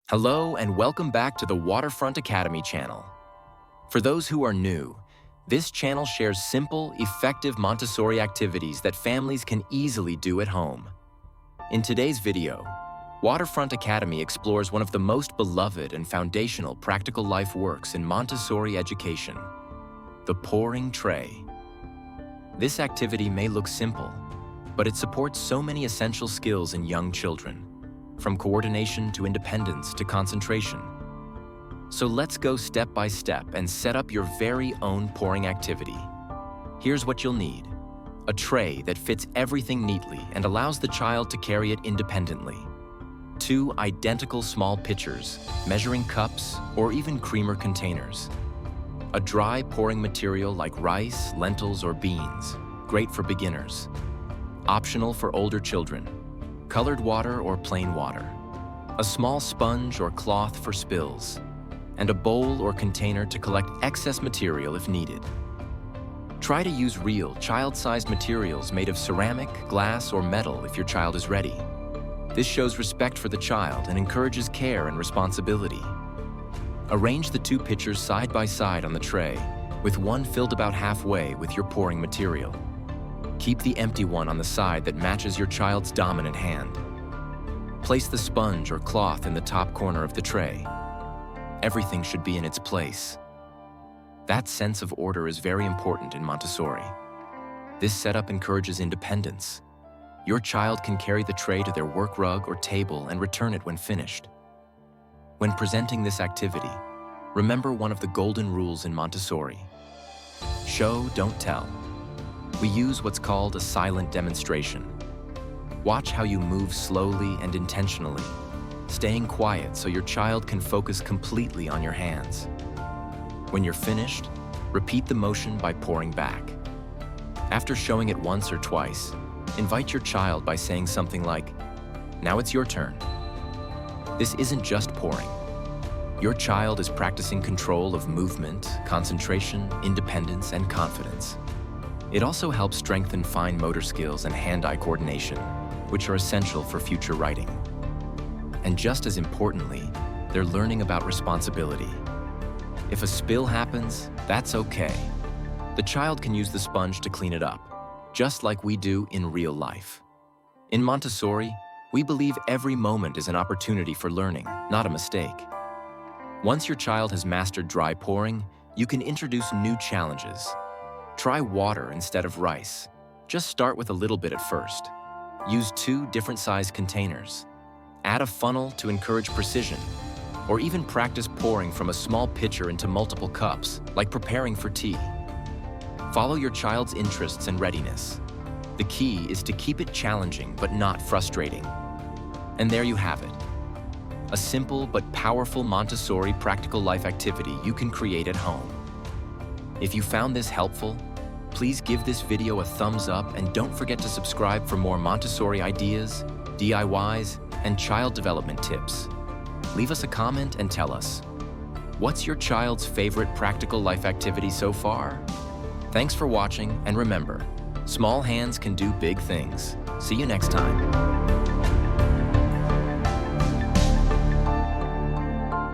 Hello and welcome back to the Waterfront Academy channel. For those who are new, this channel shares simple, effective Montessori activities that families can easily do at home. In today's video, Waterfront Academy explores one of the most beloved and foundational practical life works in Montessori education, the pouring tray. This activity may look simple, but it supports so many essential skills in young children, from coordination to independence to concentration. So let's go step by step and set up your very own pouring activity. Here's what you'll need: a tray that fits everything neatly and allows the child to carry it independently. 2 identical small pitchers, measuring cups, or even creamer containers. A dry pouring material like rice, lentils, or beans, great for beginners. Optional for older children: colored water or plain water. A small sponge or cloth for spills, and a bowl or container to collect excess material if needed. Try to use real, child-sized materials made of ceramic, glass, or metal if your child is ready. This shows respect for the child and encourages care and responsibility. Arrange the 2 pitchers side by side on the tray, with one filled about halfway with your pouring material. Keep the empty one on the side that matches your child's dominant hand. Place the sponge or cloth in the top corner of the tray. Everything should be in its place. That sense of order is very important in Montessori. This setup encourages independence. Your child can carry the tray to their work rug or table and return it when finished. When presenting this activity, remember one of the golden rules in Montessori: show, don't tell. We use what's called a silent demonstration. Watch how you move slowly and intentionally, staying quiet so your child can focus completely on your hands. When you're finished, repeat the motion by pouring back. After showing it once or twice, invite your child by saying something like, "Now it's your turn." This isn't just pouring. Your child is practicing control of movement, concentration, independence, and confidence. It also helps strengthen fine motor skills and hand-eye coordination, which are essential for future writing. And just as importantly, they're learning about responsibility. If a spill happens, that's okay. The child can use the sponge to clean it up, just like we do in real life. In Montessori, we believe every moment is an opportunity for learning, not a mistake. Once your child has mastered dry pouring, you can introduce new challenges. Try water instead of rice. Just start with a little bit at first. Use 2 different size containers. Add a funnel to encourage precision, or even practice pouring from a small pitcher into multiple cups, like preparing for tea. Follow your child's interests and readiness. The key is to keep it challenging but not frustrating. And there you have it. A simple but powerful Montessori practical life activity you can create at home. If you found this helpful, please give this video a thumbs up and don't forget to subscribe for more Montessori ideas, DIYs, and child development tips. Leave us a comment and tell us, what's your child's favorite practical life activity so far? Thanks for watching, and remember, small hands can do big things. See you next time.